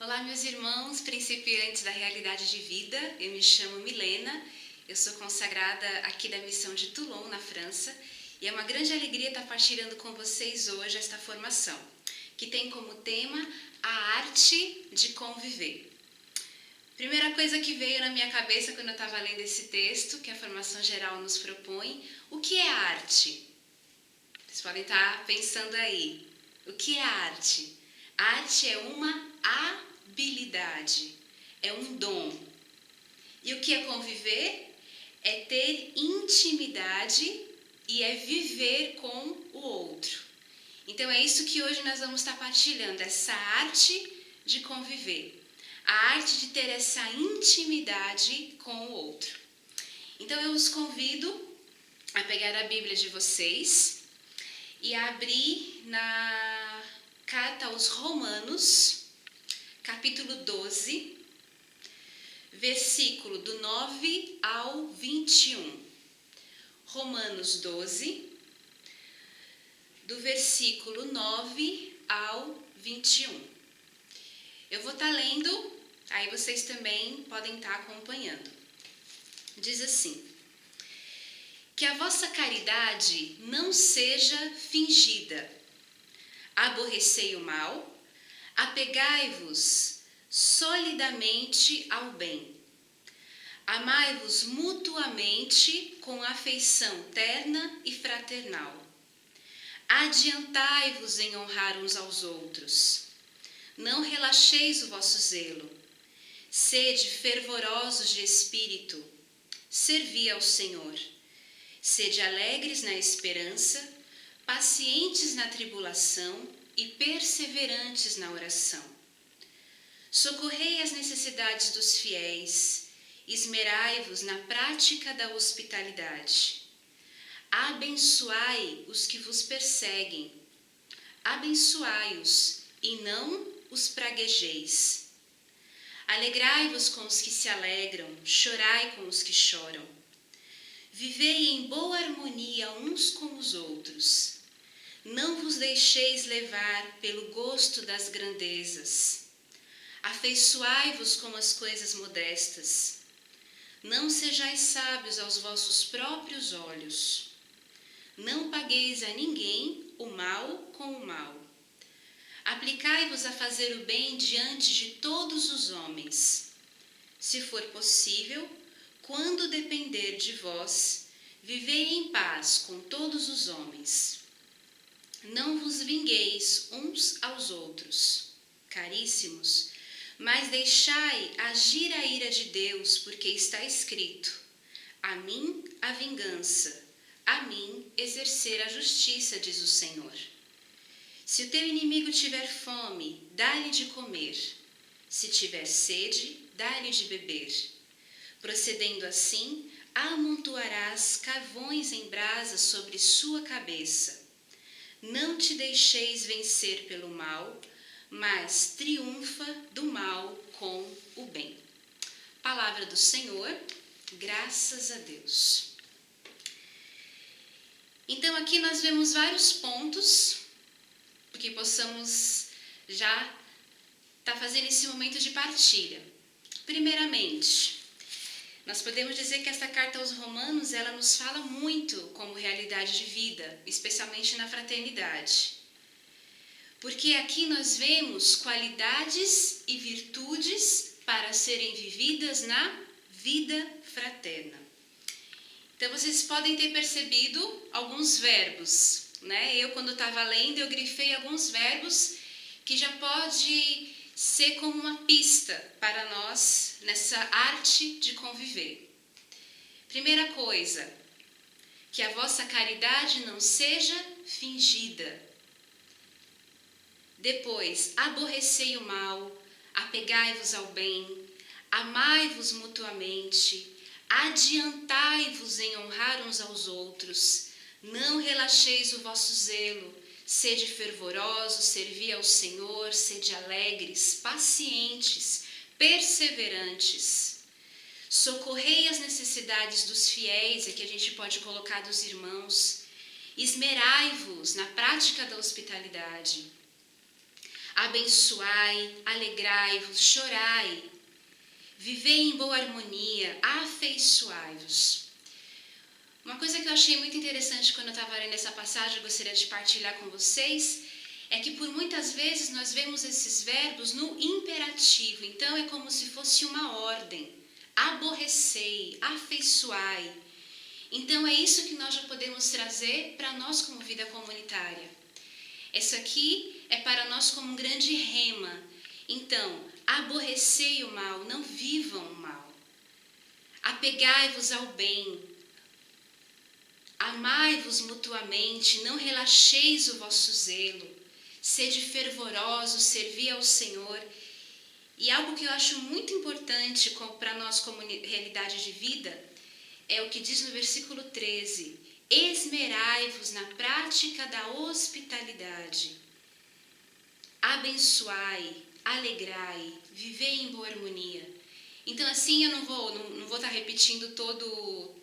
Olá, meus irmãos, principiantes da realidade de vida. Eu me chamo Milena, eu sou consagrada aqui da missão de Toulon, na França, e é uma grande alegria estar partilhando com vocês hoje esta formação, que tem como tema a arte de conviver. Primeira coisa que veio na minha cabeça quando eu estava lendo esse texto, que a formação geral nos propõe, o que é arte? Vocês podem estar pensando aí, o que é arte? A arte é uma habilidade, é um dom. E o que é conviver? É ter intimidade e é viver com o outro. Então é isso que hoje nós vamos estar partilhando, essa arte de conviver. A arte de ter essa intimidade com o outro. Então eu os convido a pegar a Bíblia de vocês e a abrir na carta aos Romanos, capítulo 12, versículo do 9 ao 21. Romanos 12, do versículo 9 ao 21. Eu vou estar lendo, aí vocês também podem estar acompanhando. Diz assim: que a vossa caridade não seja fingida. Aborrecei o mal, apegai-vos solidamente ao bem. Amai-vos mutuamente com afeição terna e fraternal. Adiantai-vos em honrar uns aos outros. Não relaxeis o vosso zelo. Sede fervorosos de espírito. Servi ao Senhor. Sede alegres na esperança, pacientes na tribulação e perseverantes na oração. Socorrei as necessidades dos fiéis, esmerai-vos na prática da hospitalidade. Abençoai os que vos perseguem. Abençoai-os e não os praguejeis. Alegrai-vos com os que se alegram, chorai com os que choram. Vivei em boa harmonia uns com os outros. Não vos deixeis levar pelo gosto das grandezas. Afeiçoai-vos com as coisas modestas. Não sejais sábios aos vossos próprios olhos. Não pagueis a ninguém o mal com o mal. Aplicai-vos a fazer o bem diante de todos os homens. Se for possível, quando depender de vós, vivei em paz com todos os homens. Não vos vingueis uns aos outros, caríssimos, mas deixai agir a ira de Deus, porque está escrito: a mim a vingança, a mim exercer a justiça, diz o Senhor. Se o teu inimigo tiver fome, dá-lhe de comer. Se tiver sede, dá-lhe de beber. Procedendo assim, amontoarás carvões em brasa sobre sua cabeça. Não te deixeis vencer pelo mal, mas triunfa do mal com o bem. Palavra do Senhor, graças a Deus. Então aqui nós vemos vários pontos, porque possamos já estar fazendo esse momento de partilha. Primeiramente, nós podemos dizer que essa carta aos Romanos, ela nos fala muito como realidade de vida, especialmente na fraternidade. Porque aqui nós vemos qualidades e virtudes para serem vividas na vida fraterna. Então vocês podem ter percebido alguns verbos, né? Eu, quando estava lendo, eu grifei alguns verbos que já pode ser como uma pista para nós nessa arte de conviver. Primeira coisa, que a vossa caridade não seja fingida. Depois, aborrecei o mal, apegai-vos ao bem, amai-vos mutuamente, adiantai-vos em honrar uns aos outros, não relaxeis o vosso zelo. Sede fervorosos, servi ao Senhor, sede alegres, pacientes, perseverantes. Socorrei as necessidades dos fiéis, aqui a gente pode colocar dos irmãos. Esmerai-vos na prática da hospitalidade. Abençoai, alegrai-vos, chorai. Vivei em boa harmonia, afeiçoai-vos. Uma coisa que eu achei muito interessante quando eu estava lendo essa passagem, eu gostaria de partilhar com vocês, é que por muitas vezes nós vemos esses verbos no imperativo, então é como se fosse uma ordem. Aborrecei, afeiçoai. Então é isso que nós já podemos trazer para nós como vida comunitária. Isso aqui é para nós como um grande rema. Então, aborrecei o mal, não vivam o mal. Apegai-vos ao bem. Amai-vos mutuamente, não relaxeis o vosso zelo. Sede fervorosos, servi ao Senhor. E algo que eu acho muito importante para nós como realidade de vida é o que diz no versículo 13. Esmerai-vos na prática da hospitalidade. Abençoai, alegrai, vivei em boa harmonia. Então assim eu não vou estar repetindo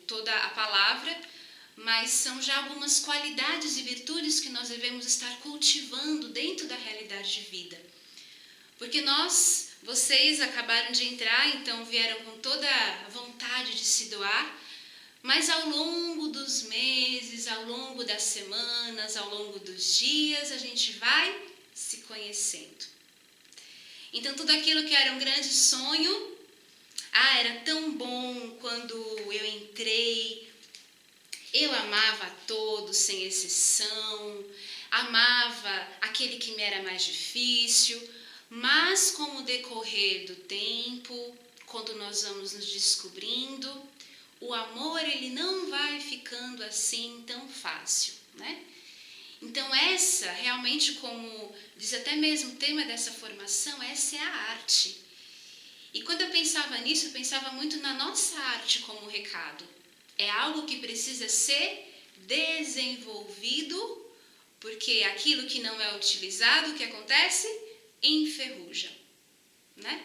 toda a palavra, mas são já algumas qualidades e virtudes que nós devemos estar cultivando dentro da realidade de vida. Porque vocês acabaram de entrar, então vieram com toda a vontade de se doar, mas ao longo dos meses, ao longo das semanas, ao longo dos dias, a gente vai se conhecendo. Então tudo aquilo que era um grande sonho, era tão bom quando eu entrei, eu amava a todos sem exceção, amava aquele que me era mais difícil, mas com o decorrer do tempo, quando nós vamos nos descobrindo, o amor ele não vai ficando assim tão fácil, né? Então essa realmente, como diz até mesmo o tema dessa formação, essa é a arte. E quando eu pensava nisso, eu pensava muito na nossa arte como recado. É algo que precisa ser desenvolvido, porque aquilo que não é utilizado, o que acontece? Enferruja, né?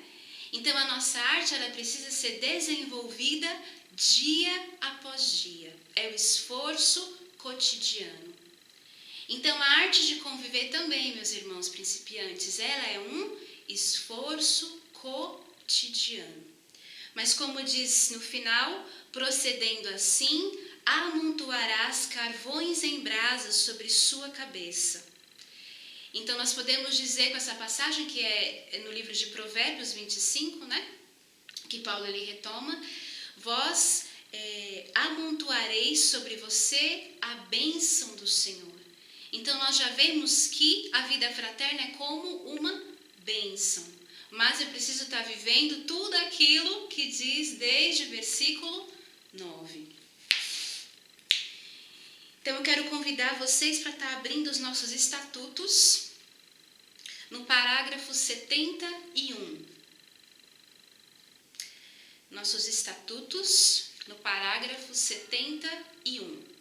Então a nossa arte ela precisa ser desenvolvida dia após dia. É o esforço cotidiano. Então a arte de conviver também, meus irmãos principiantes, ela é um esforço cotidiano. Mas como diz no final, procedendo assim, amontoarás carvões em brasas sobre sua cabeça. Então nós podemos dizer com essa passagem que é no livro de Provérbios 25, né? Que Paulo ele retoma, vós amontoareis sobre você a bênção do Senhor. Então nós já vemos que a vida fraterna é como uma bênção. Mas eu preciso estar vivendo tudo aquilo que diz desde o versículo 9. Então eu quero convidar vocês para estar abrindo os nossos estatutos no parágrafo 71. Nossos estatutos no parágrafo 71.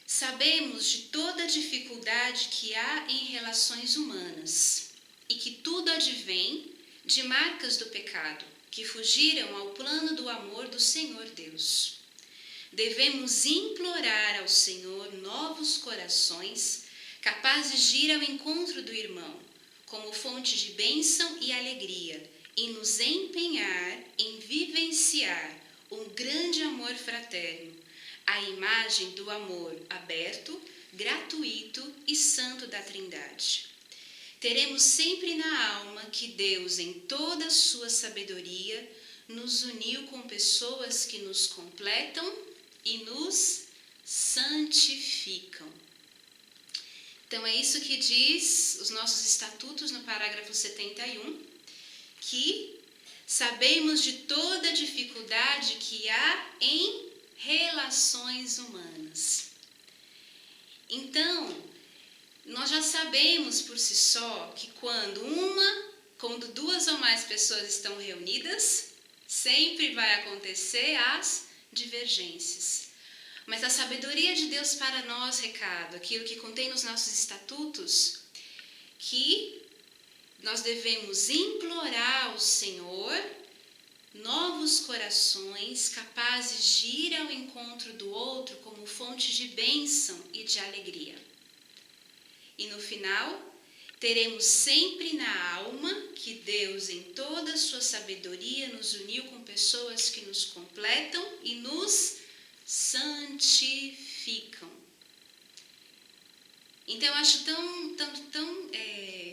Sabemos de toda a dificuldade que há em relações humanas e que tudo advém de marcas do pecado, que fugiram ao plano do amor do Senhor Deus. Devemos implorar ao Senhor novos corações, capazes de ir ao encontro do irmão, como fonte de bênção e alegria, e nos empenhar em vivenciar um grande amor fraterno, a imagem do amor aberto, gratuito e santo da Trindade. Teremos sempre na alma que Deus, em toda a sua sabedoria, nos uniu com pessoas que nos completam e nos santificam. Então é isso que diz os nossos estatutos no parágrafo 71, que sabemos de toda a dificuldade que há em relações humanas. Então, nós já sabemos por si só que quando duas ou mais pessoas estão reunidas, sempre vai acontecer as divergências. Mas a sabedoria de Deus para nós, recado, aquilo que contém nos nossos estatutos, que nós devemos implorar ao Senhor novos corações capazes de ir ao encontro do outro como fonte de bênção e de alegria. e no final teremos sempre na alma que Deus, em toda a sua sabedoria, nos uniu com pessoas que nos completam e nos santificam. Então eu acho tão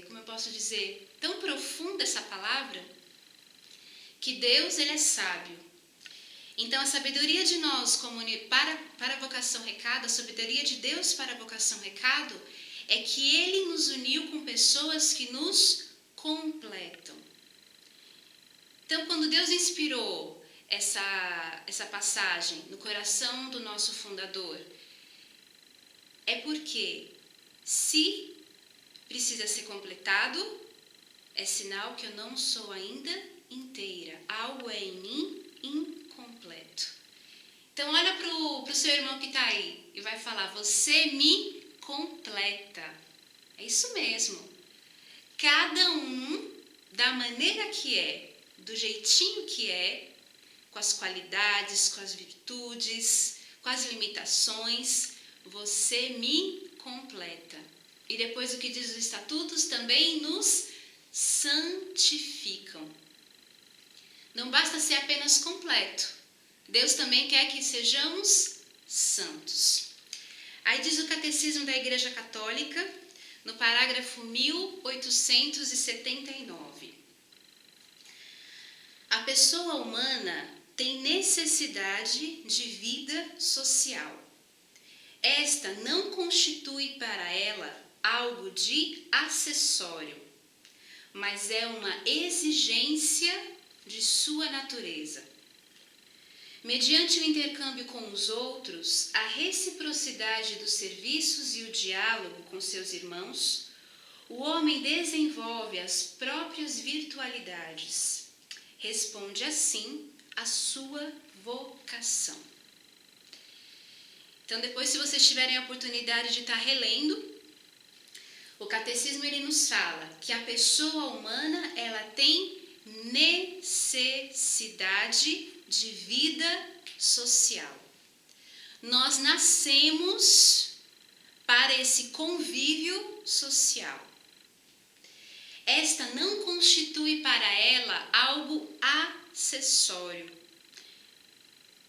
como eu posso dizer, tão profunda essa palavra, que Deus, ele é sábio. Então a sabedoria de nós para a vocação recado, a sabedoria de Deus para a vocação recado, é que ele nos uniu com pessoas que nos completam. Então, quando Deus inspirou essa passagem no coração do nosso fundador, é porque se precisa ser completado, é sinal que eu não sou ainda inteira. Algo é em mim incompleto. Então, olha para o seu irmão que está aí e vai falar: você me completa. É isso mesmo. Cada um da maneira que é, do jeitinho que é, com as qualidades, com as virtudes, com as limitações, você me completa. E depois o que diz os estatutos também nos santificam. Não basta ser apenas completo. Deus também quer que sejamos santos. Aí diz o Catecismo da Igreja Católica, no parágrafo 1879. A pessoa humana tem necessidade de vida social. Esta não constitui para ela algo de acessório, mas é uma exigência de sua natureza. Mediante o intercâmbio com os outros, a reciprocidade dos serviços e o diálogo com seus irmãos, o homem desenvolve as próprias virtualidades. Responde assim à sua vocação. Então, depois, se vocês tiverem a oportunidade de estar relendo, o Catecismo ele nos fala que a pessoa humana ela tem necessidade de vida social. Nós nascemos para esse convívio social. Esta não constitui para ela algo acessório.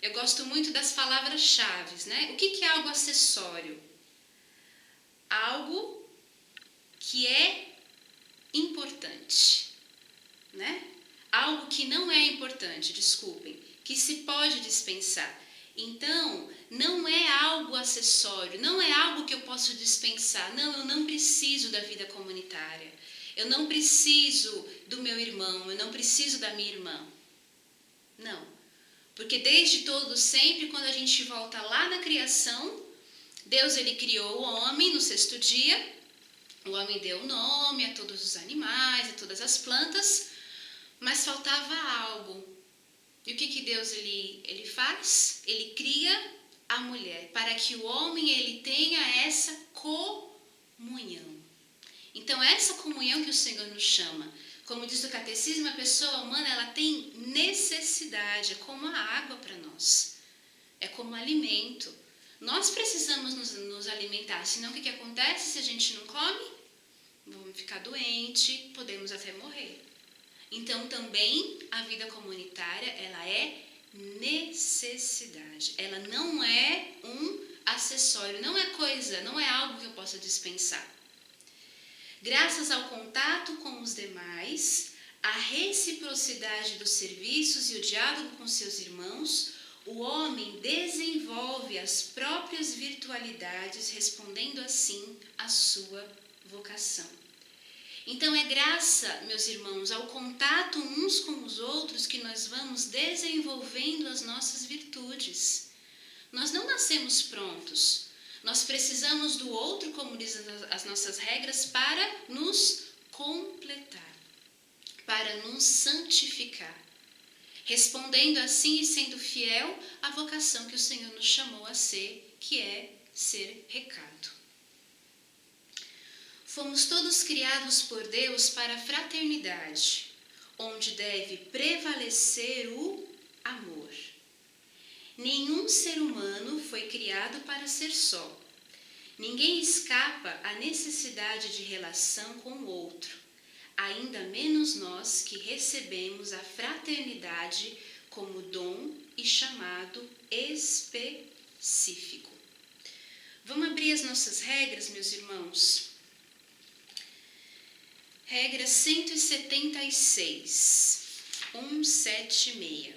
Eu gosto muito das palavras-chave, né? O que é algo acessório? Algo que é importante, né? Algo que não é importante, desculpem, que se pode dispensar. Então, não é algo acessório, não é algo que eu posso dispensar. Não, eu não preciso da vida comunitária. Eu não preciso do meu irmão, eu não preciso da minha irmã. Não. Porque desde todo sempre, quando a gente volta lá na criação, Deus ele criou o homem no sexto dia. O homem deu nome a todos os animais, a todas as plantas, mas faltava algo. E o que Deus ele faz? Ele cria a mulher, para que o homem ele tenha essa comunhão. Então, essa comunhão que o Senhor nos chama, como diz o Catecismo, a pessoa humana ela tem necessidade, é como a água para nós, é como alimento. Nós precisamos nos alimentar, senão o que acontece se a gente não come? Vamos ficar doente, podemos até morrer. Então, também a vida comunitária, ela é necessidade. Ela não é um acessório, não é coisa, não é algo que eu possa dispensar. Graças ao contato com os demais, a reciprocidade dos serviços e o diálogo com seus irmãos, o homem desenvolve as próprias virtualidades, respondendo assim à sua vocação. Então é graça, meus irmãos, ao contato uns com os outros que nós vamos desenvolvendo as nossas virtudes. Nós não nascemos prontos. Nós precisamos do outro, como dizem as nossas regras, para nos completar, para nos santificar, respondendo assim e sendo fiel à vocação que o Senhor nos chamou a ser, que é ser recado. Fomos todos criados por Deus para a fraternidade, onde deve prevalecer o amor. Nenhum ser humano foi criado para ser só. Ninguém escapa à necessidade de relação com o outro, ainda menos nós que recebemos a fraternidade como dom e chamado específico. Vamos abrir as nossas regras, meus irmãos? Regra 176, 176.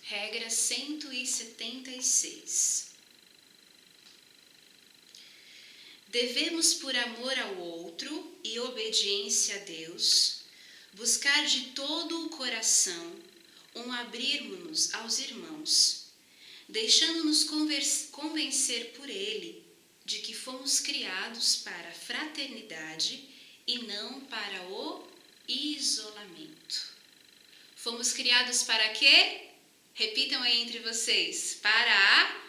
Regra 176. Devemos, por amor ao outro e obediência a Deus, buscar de todo o coração abrirmos-nos aos irmãos, deixando-nos convencer por Ele de que fomos criados para a fraternidade e não para o isolamento. Fomos criados para quê? Repitam aí entre vocês. Para a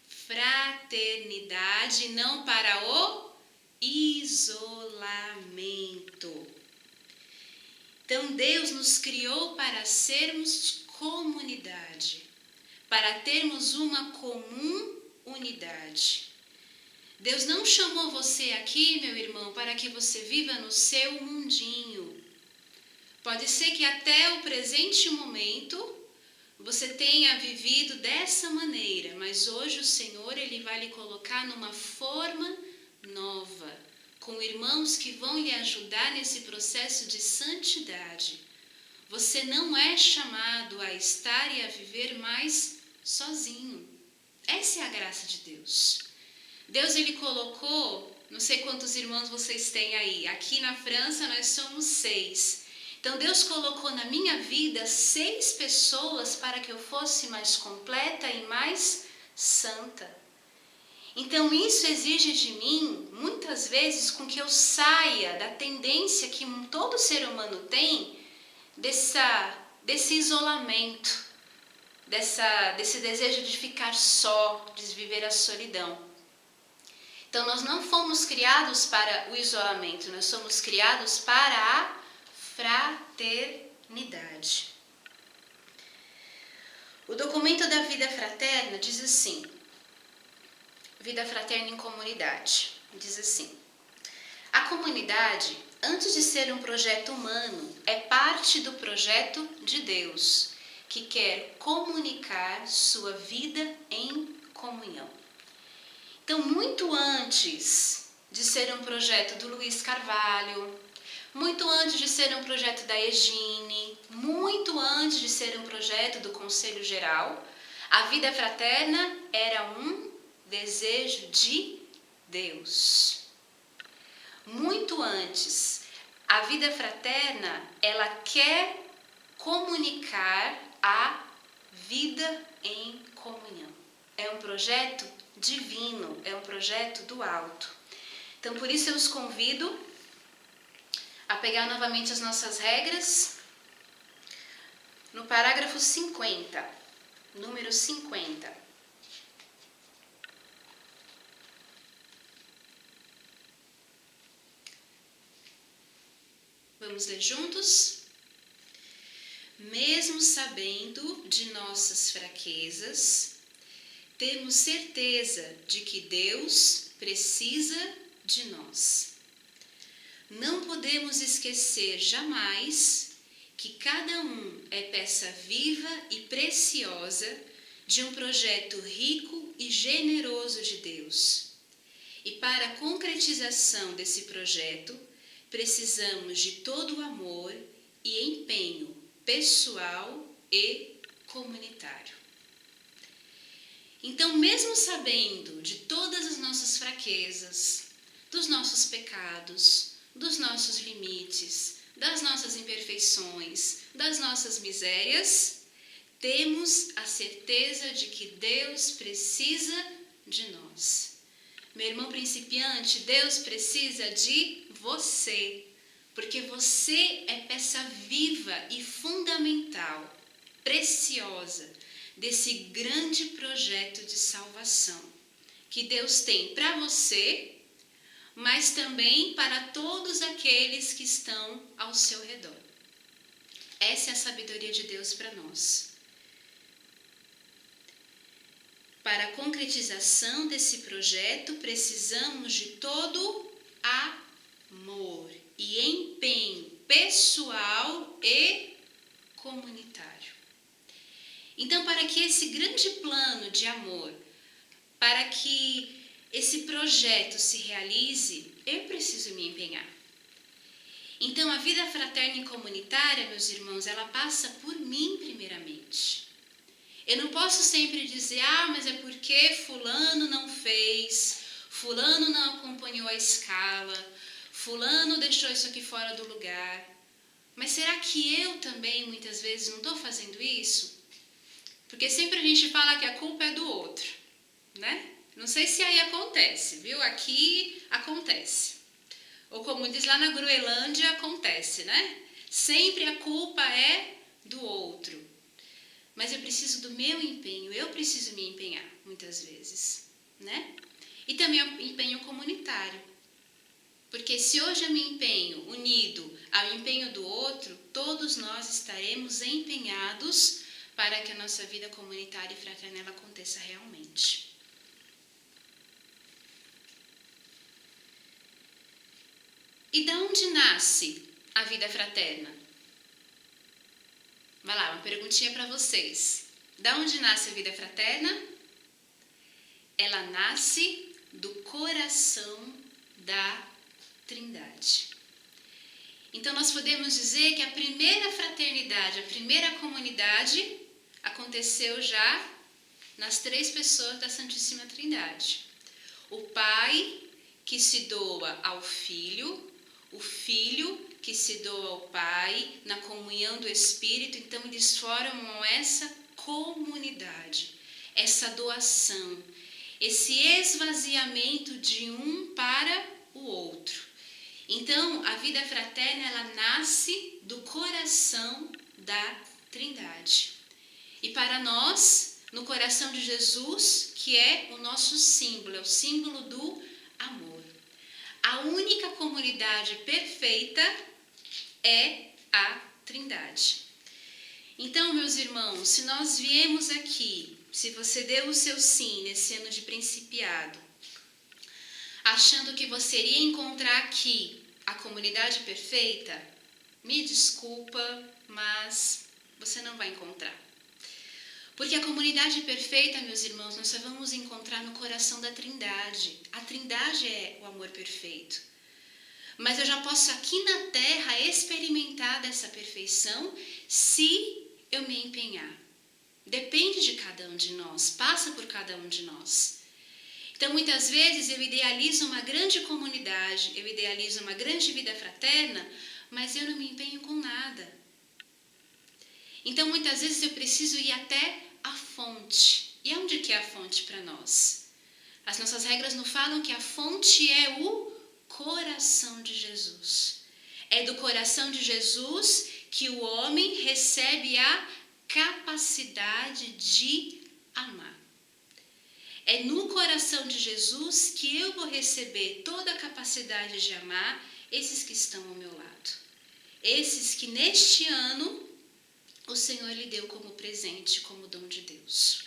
fraternidade e não para o isolamento. Então Deus nos criou para sermos comunidade, para termos uma comum unidade. Deus não chamou você aqui, meu irmão, para que você viva no seu mundinho. Pode ser que até o presente momento você tenha vivido dessa maneira, mas hoje o Senhor ele vai lhe colocar numa forma nova, com irmãos que vão lhe ajudar nesse processo de santidade. Você não é chamado a estar e a viver mais sozinho. Essa é a graça de Deus. Deus ele colocou, não sei quantos irmãos vocês têm aí, aqui na França nós somos 6. Então Deus colocou na minha vida 6 pessoas para que eu fosse mais completa e mais santa. Então isso exige de mim, muitas vezes, com que eu saia da tendência que todo ser humano tem, desse isolamento, desse desejo de ficar só, de viver a solidão. Então nós não fomos criados para o isolamento, nós somos criados para a fraternidade. O documento da vida fraterna diz assim, vida fraterna em comunidade, diz assim: a comunidade, antes de ser um projeto humano, é parte do projeto de Deus, que quer comunicar sua vida em comunhão. Então, muito antes de ser um projeto do Luiz Carvalho, muito antes de ser um projeto da Egine, muito antes de ser um projeto do Conselho Geral, a vida fraterna era um desejo de Deus. Muito antes, a vida fraterna, ela quer comunicar a vida em comunhão. É um projeto divino, é um projeto do alto. Então, por isso eu os convido a pegar novamente as nossas regras no parágrafo 50, número 50. Vamos ler juntos? Mesmo sabendo de nossas fraquezas, temos certeza de que Deus precisa de nós. Não podemos esquecer jamais que cada um é peça viva e preciosa de um projeto rico e generoso de Deus. E para a concretização desse projeto, precisamos de todo o amor e empenho pessoal e comunitário. Então, mesmo sabendo de todas as nossas fraquezas, dos nossos pecados, dos nossos limites, das nossas imperfeições, das nossas misérias, temos a certeza de que Deus precisa de nós. Meu irmão principiante, Deus precisa de você, porque você é peça viva e fundamental, preciosa, desse grande projeto de salvação que Deus tem para você, mas também para todos aqueles que estão ao seu redor. Essa é a sabedoria de Deus para nós. para a concretização desse projeto, precisamos de todo amor e empenho pessoal e comunitário. Então, para que esse grande plano de amor, para que esse projeto se realize, eu preciso me empenhar. Então, a vida fraterna e comunitária, meus irmãos, ela passa por mim primeiramente. Eu não posso sempre dizer, mas é porque fulano não fez, fulano não acompanhou a escala, fulano deixou isso aqui fora do lugar. Mas será que eu também, muitas vezes, não estou fazendo isso? Porque sempre a gente fala que a culpa é do outro, né? Não sei se aí acontece, viu? Aqui acontece. Ou como diz lá na Groenlândia, acontece, né? Sempre a culpa é do outro. Mas eu preciso do meu empenho, eu preciso me empenhar, muitas vezes, né? E também o empenho comunitário. Porque se hoje eu me empenho unido ao empenho do outro, todos nós estaremos empenhados para que a nossa vida comunitária e fraterna aconteça realmente. E de onde nasce a vida fraterna? Vai lá, uma perguntinha para vocês. De onde nasce a vida fraterna? Ela nasce do coração da Trindade. Então nós podemos dizer que a primeira fraternidade, a primeira comunidade aconteceu já nas 3 pessoas da Santíssima Trindade. O Pai que se doa ao Filho, o Filho que se doa ao Pai, na comunhão do Espírito. Então eles formam essa comunidade, essa doação, esse esvaziamento de um para o outro. Então a vida fraterna, ela nasce do coração da Trindade. E para nós, no coração de Jesus, que é o nosso símbolo, é o símbolo do amor. A única comunidade perfeita é a Trindade. Então, meus irmãos, se nós viemos aqui, se você deu o seu sim nesse ano de principiado, achando que você iria encontrar aqui a comunidade perfeita, me desculpa, mas você não vai encontrar. Porque a comunidade perfeita, meus irmãos, nós só vamos encontrar no coração da Trindade. A Trindade é o amor perfeito. Mas eu já posso aqui na Terra experimentar dessa perfeição se eu me empenhar. Depende de cada um de nós, passa por cada um de nós. Então, muitas vezes eu idealizo uma grande comunidade, eu idealizo uma grande vida fraterna, mas eu não me empenho com nada. Então, muitas vezes eu preciso ir até a fonte. E onde que é a fonte para nós? As nossas regras nos falam que a fonte é o coração de Jesus. É do coração de Jesus que o homem recebe a capacidade de amar. É no coração de Jesus que eu vou receber toda a capacidade de amar esses que estão ao meu lado. Esses que neste ano o Senhor lhe deu como presente, como dom de Deus.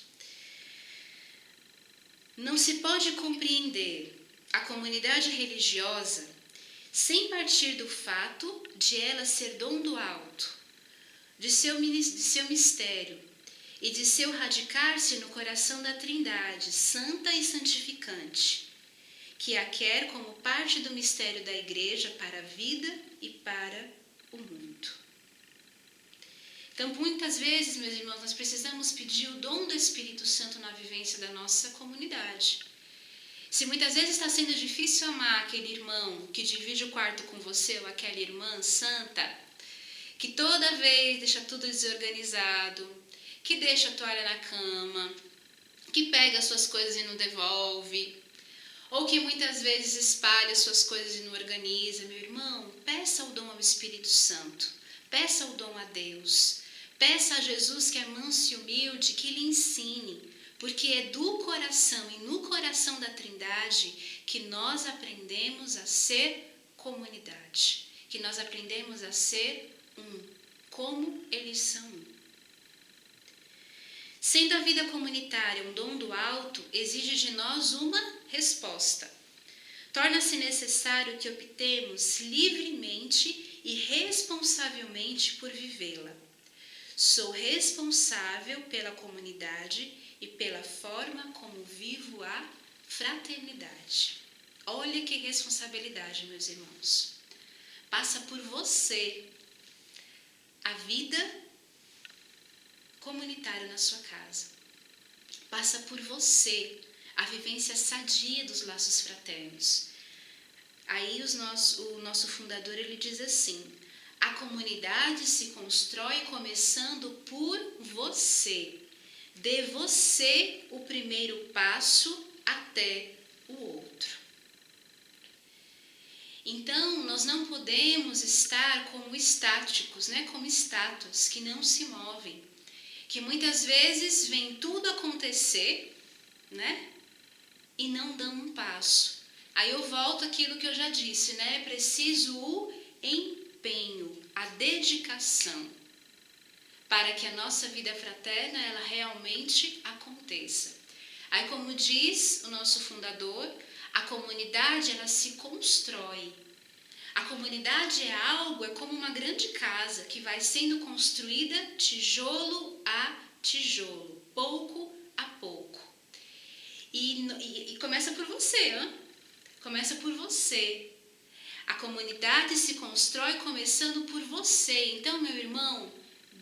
Não se pode compreender a comunidade religiosa sem partir do fato de ela ser dom do alto, de seu mistério e de seu radicar-se no coração da Trindade, santa e santificante, que a quer como parte do mistério da Igreja para a vida e para o mundo. Então, muitas vezes, meus irmãos, nós precisamos pedir o dom do Espírito Santo na vivência da nossa comunidade. Se muitas vezes está sendo difícil amar aquele irmão que divide o quarto com você, ou aquela irmã santa, que toda vez deixa tudo desorganizado, que deixa a toalha na cama, que pega as suas coisas e não devolve, ou que muitas vezes espalha as suas coisas e não organiza, meu irmão, peça o dom ao Espírito Santo, peça o dom a Deus. Peça a Jesus, que é manso e humilde, que lhe ensine, porque é do coração e no coração da Trindade que nós aprendemos a ser comunidade, que nós aprendemos a ser um, como eles são um. Sendo a vida comunitária um dom do alto, exige de nós uma resposta. Torna-se necessário que optemos livremente e responsavelmente por vivê-la. Sou responsável pela comunidade e pela forma como vivo a fraternidade. Olha que responsabilidade, meus irmãos. Passa por você a vida comunitária na sua casa. Passa por você a vivência sadia dos laços fraternos. Aí o nosso fundador ele diz assim: a comunidade se constrói começando por você. Dê você o primeiro passo até o outro. Então, nós não podemos estar como estáticos, como estátuas que não se movem, que muitas vezes vem tudo acontecer, e não dão um passo. Aí eu volto àquilo que eu já disse, É preciso o empenho, a dedicação, para que a nossa vida fraterna ela realmente aconteça. Aí, como diz o nosso fundador, a comunidade ela se constrói. A comunidade é como uma grande casa que vai sendo construída tijolo a tijolo, pouco a pouco. E começa por você, Começa por você. A comunidade se constrói começando por você. Então, meu irmão,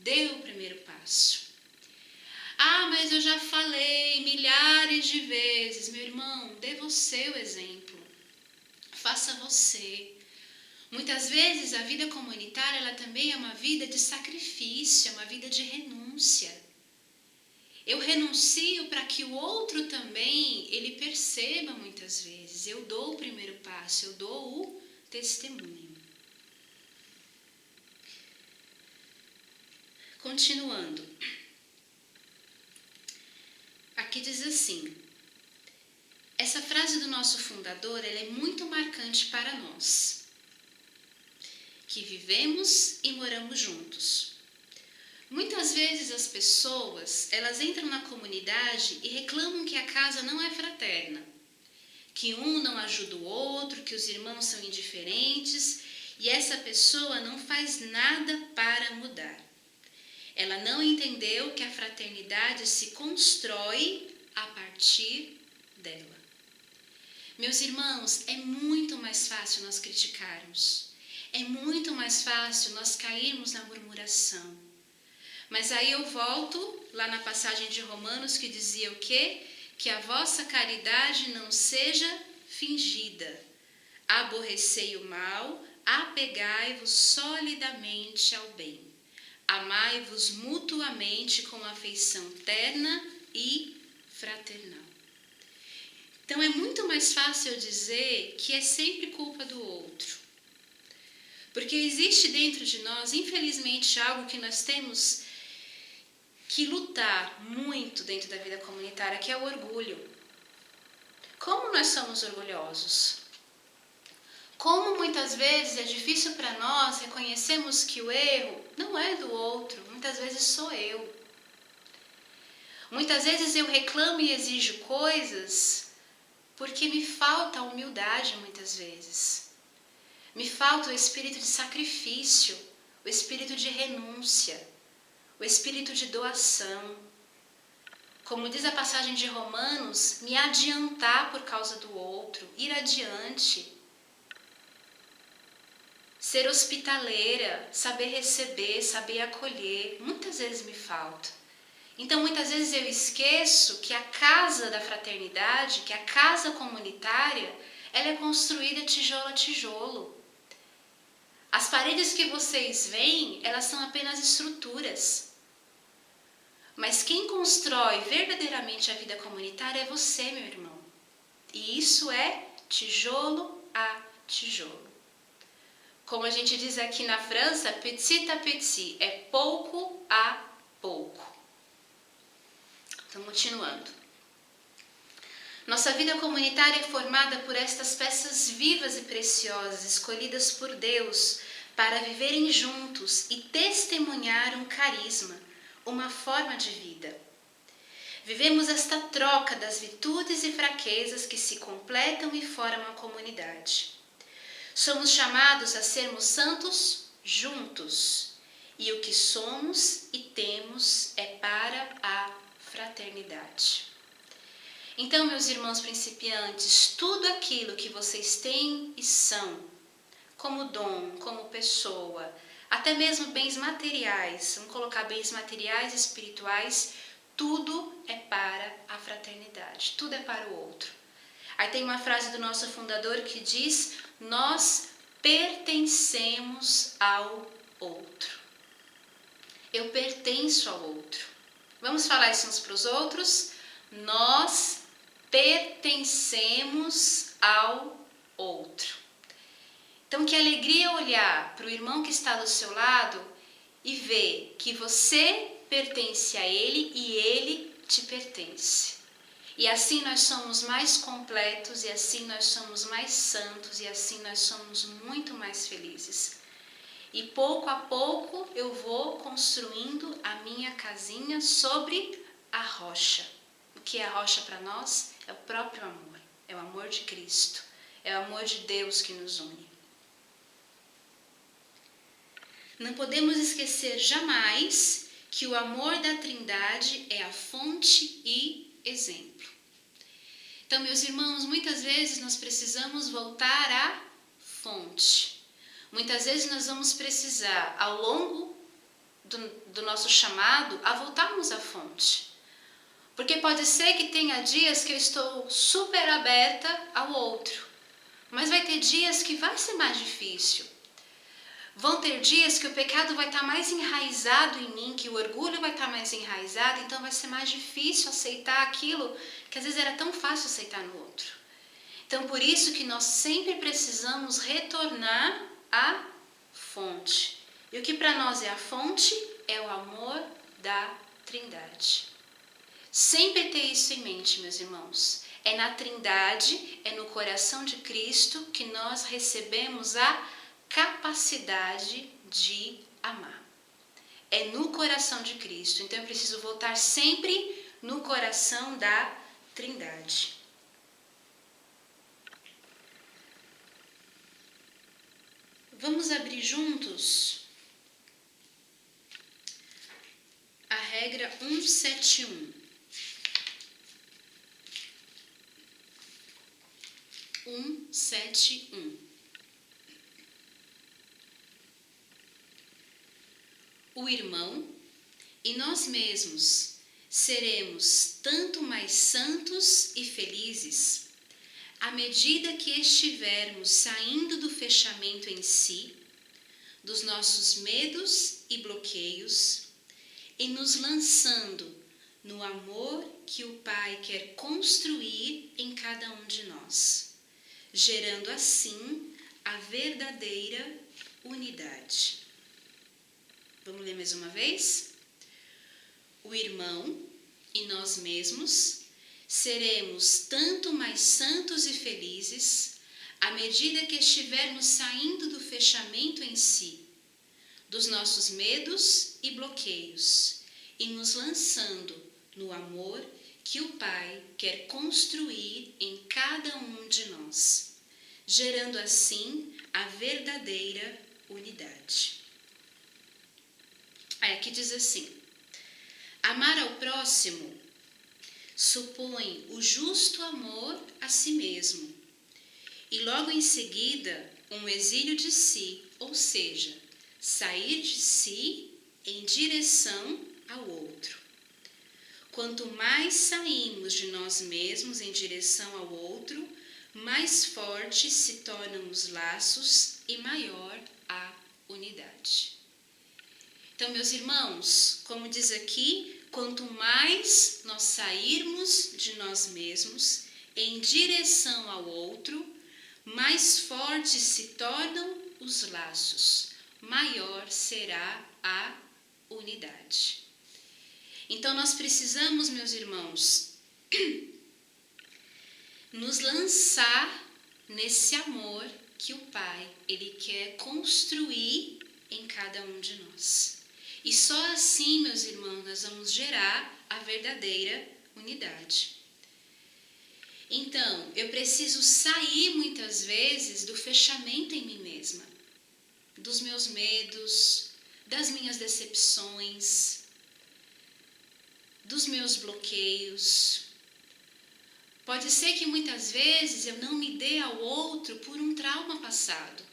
dê o primeiro passo. Ah, mas eu já falei milhares de vezes. Meu irmão, dê você o exemplo. Faça você. Muitas vezes a vida comunitária ela também é uma vida de sacrifício, é uma vida de renúncia. Eu renuncio para que o outro também ele perceba muitas vezes. Eu dou o primeiro passo, eu dou o testemunho. Continuando. Aqui diz assim: essa frase do nosso fundador ela é muito marcante para nós, que vivemos e moramos juntos. Muitas vezes as pessoas, elas entram na comunidade e reclamam que a casa não é fraterna, que um não ajuda o outro, que os irmãos são indiferentes e essa pessoa não faz nada para mudar. Ela não entendeu que a fraternidade se constrói a partir dela. Meus irmãos, é muito mais fácil nós criticarmos. É muito mais fácil nós cairmos na murmuração. Mas aí eu volto lá na passagem de Romanos que dizia o quê? Que a vossa caridade não seja fingida. Aborrecei o mal, apegai-vos solidamente ao bem. Amai-vos mutuamente com afeição terna e fraternal. Então é muito mais fácil eu dizer que é sempre culpa do outro. Porque existe dentro de nós, infelizmente, algo que nós temos que lutar muito dentro da vida comunitária, que é o orgulho. Como nós somos orgulhosos? Como muitas vezes é difícil para nós reconhecermos que o erro não é do outro, muitas vezes sou eu. Muitas vezes eu reclamo e exijo coisas porque me falta a humildade muitas vezes. Me falta o espírito de sacrifício, o espírito de renúncia, o espírito de doação. Como diz a passagem de Romanos, me adiantar por causa do outro, ir adiante. Ser hospitaleira, saber receber, saber acolher, muitas vezes me falta. Então, muitas vezes eu esqueço que a casa da fraternidade, que a casa comunitária, ela é construída tijolo a tijolo. As paredes que vocês veem, elas são apenas estruturas. Mas quem constrói verdadeiramente a vida comunitária é você, meu irmão. E isso é tijolo a tijolo. Como a gente diz aqui na França, petit à petit, é pouco a pouco. Então, continuando. Nossa vida comunitária é formada por estas peças vivas e preciosas, escolhidas por Deus para viverem juntos e testemunhar um carisma, uma forma de vida. Vivemos esta troca das virtudes e fraquezas que se completam e formam a comunidade. Somos chamados a sermos santos juntos, e o que somos e temos é para a fraternidade. Então, meus irmãos principiantes, tudo aquilo que vocês têm e são, como dom, como pessoa, até mesmo bens materiais, vamos colocar bens materiais e espirituais, tudo é para a fraternidade, tudo é para o outro. Aí tem uma frase do nosso fundador que diz: nós pertencemos ao outro. Eu pertenço ao outro. Vamos falar isso uns para os outros? Nós pertencemos ao outro. Então, que alegria olhar para o irmão que está do seu lado e ver que você pertence a ele e ele te pertence. E assim nós somos mais completos, e assim nós somos mais santos, e assim nós somos muito mais felizes. E pouco a pouco eu vou construindo a minha casinha sobre a rocha. O que é a rocha para nós? É o próprio amor, é o amor de Cristo, é o amor de Deus que nos une. Não podemos esquecer jamais que o amor da Trindade é a fonte e exemplo. Então, meus irmãos, muitas vezes nós precisamos voltar à fonte. Muitas vezes nós vamos precisar, ao longo do nosso chamado, a voltarmos à fonte. Porque pode ser que tenha dias que eu estou super aberta ao outro, mas vai ter dias que vai ser mais difícil. Vão ter dias que o pecado vai estar mais enraizado em mim, que o orgulho vai estar mais enraizado, então vai ser mais difícil aceitar aquilo que às vezes era tão fácil aceitar no outro. Então, por isso que nós sempre precisamos retornar à fonte. E o que para nós é a fonte é o amor da Trindade. Sempre ter isso em mente, meus irmãos. É na Trindade, é no coração de Cristo que nós recebemos a capacidade de amar. É no coração de Cristo. Então eu preciso voltar sempre no coração da Trindade. Vamos abrir juntos a regra 171. 171. O irmão e nós mesmos seremos tanto mais santos e felizes à medida que estivermos saindo do fechamento em si, dos nossos medos e bloqueios, e nos lançando no amor que o Pai quer construir em cada um de nós, gerando assim a verdadeira unidade. Vamos ler mais uma vez? O irmão e nós mesmos seremos tanto mais santos e felizes à medida que estivermos saindo do fechamento em si, dos nossos medos e bloqueios, e nos lançando no amor que o Pai quer construir em cada um de nós, gerando assim a verdadeira unidade. Aí aqui diz assim: amar ao próximo supõe o justo amor a si mesmo e logo em seguida um exílio de si, ou seja, sair de si em direção ao outro. Quanto mais saímos de nós mesmos em direção ao outro, mais fortes se tornam os laços e maior a unidade. Então, meus irmãos, como diz aqui, quanto mais nós sairmos de nós mesmos em direção ao outro, mais fortes se tornam os laços, maior será a unidade. Então, nós precisamos, meus irmãos, nos lançar nesse amor que o Pai, Ele quer construir em cada um de nós. E só assim, meus irmãos, nós vamos gerar a verdadeira unidade. Então, eu preciso sair muitas vezes do fechamento em mim mesma, dos meus medos, das minhas decepções, dos meus bloqueios. Pode ser que muitas vezes eu não me dê ao outro por um trauma passado.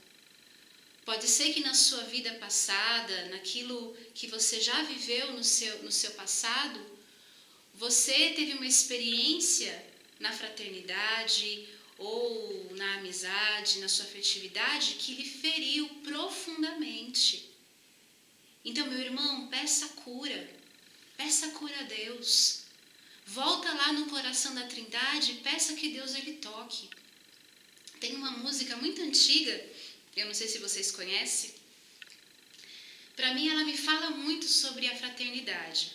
Pode ser que na sua vida passada, naquilo que você já viveu no seu passado, você teve uma experiência na fraternidade ou na amizade, na sua afetividade, que lhe feriu profundamente. Então, meu irmão, peça cura a Deus. Volta lá no coração da Trindade e peça que Deus ele toque. Tem uma música muito antiga, eu não sei se vocês conhecem. Para mim, ela me fala muito sobre a fraternidade.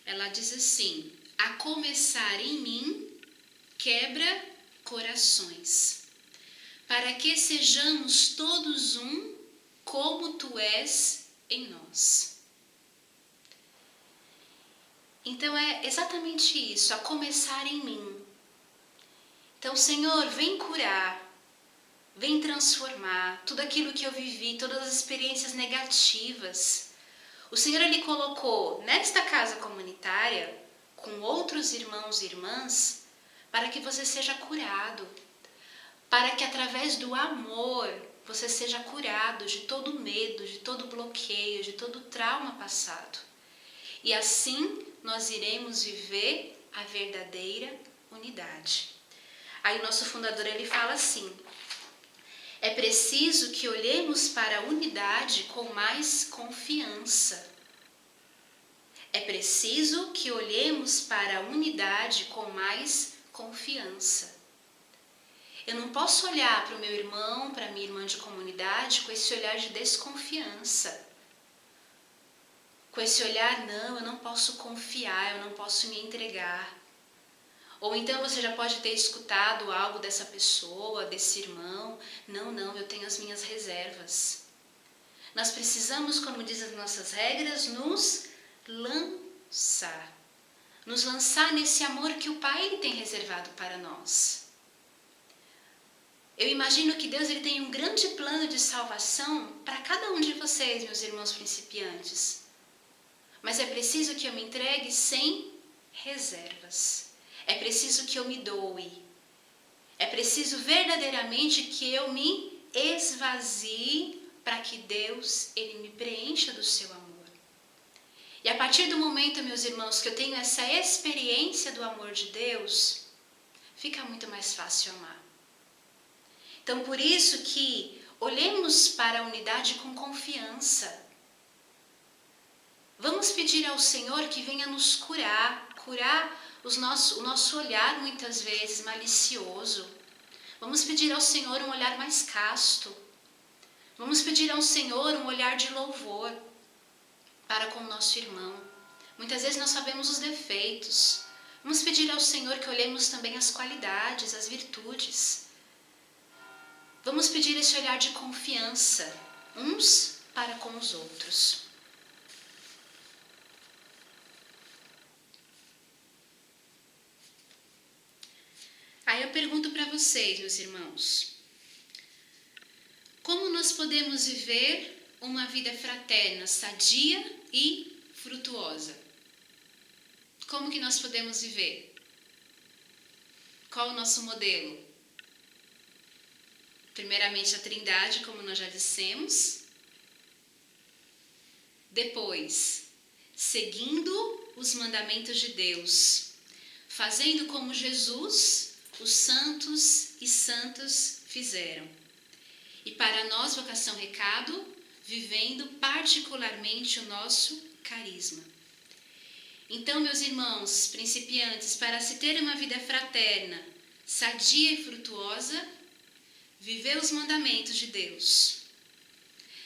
Ela diz assim: a começar em mim, quebra corações, para que sejamos todos um, como tu és em nós. Então é exatamente isso, a começar em mim. Então, Senhor, vem curar, vem transformar tudo aquilo que eu vivi, todas as experiências negativas. O Senhor, ele colocou nesta casa comunitária, com outros irmãos e irmãs, para que você seja curado, para que através do amor você seja curado de todo medo, de todo bloqueio, de todo trauma passado. E assim nós iremos viver a verdadeira unidade. Aí o nosso fundador ele fala assim: é preciso que olhemos para a unidade com mais confiança. É preciso que olhemos para a unidade com mais confiança. Eu não posso olhar para o meu irmão, para a minha irmã de comunidade com esse olhar de desconfiança. Com esse olhar, não, eu não posso confiar, eu não posso me entregar. Ou então você já pode ter escutado algo dessa pessoa, desse irmão. Não, eu tenho as minhas reservas. Nós precisamos, como diz as nossas regras, nos lançar nesse amor que o Pai ele tem reservado para nós. Eu imagino que Deus ele tem um grande plano de salvação para cada um de vocês, meus irmãos principiantes. Mas é preciso que eu me entregue sem reservas. É preciso que eu me doe. É preciso verdadeiramente que eu me esvazie para que Deus ele me preencha do seu amor. E a partir do momento, meus irmãos, que eu tenho essa experiência do amor de Deus, fica muito mais fácil amar. Então, por isso que olhemos para a unidade com confiança. Vamos pedir ao Senhor que venha nos curar o nosso olhar muitas vezes malicioso. Vamos pedir ao Senhor um olhar mais casto. Vamos pedir ao Senhor um olhar de louvor para com o nosso irmão. Muitas vezes nós sabemos os defeitos. Vamos pedir ao Senhor que olhemos também as qualidades, as virtudes. Vamos pedir esse olhar de confiança, uns para com os outros. Aí eu pergunto para vocês, meus irmãos, como nós podemos viver uma vida fraterna, sadia e frutuosa? Como que nós podemos viver? Qual o nosso modelo? Primeiramente a Trindade, como nós já dissemos. Depois, seguindo os mandamentos de Deus, fazendo como Jesus, os santos e santas fizeram. E para nós, Vocação Recado, vivendo particularmente o nosso carisma. Então, meus irmãos principiantes, para se ter uma vida fraterna, sadia e frutuosa, viver os mandamentos de Deus,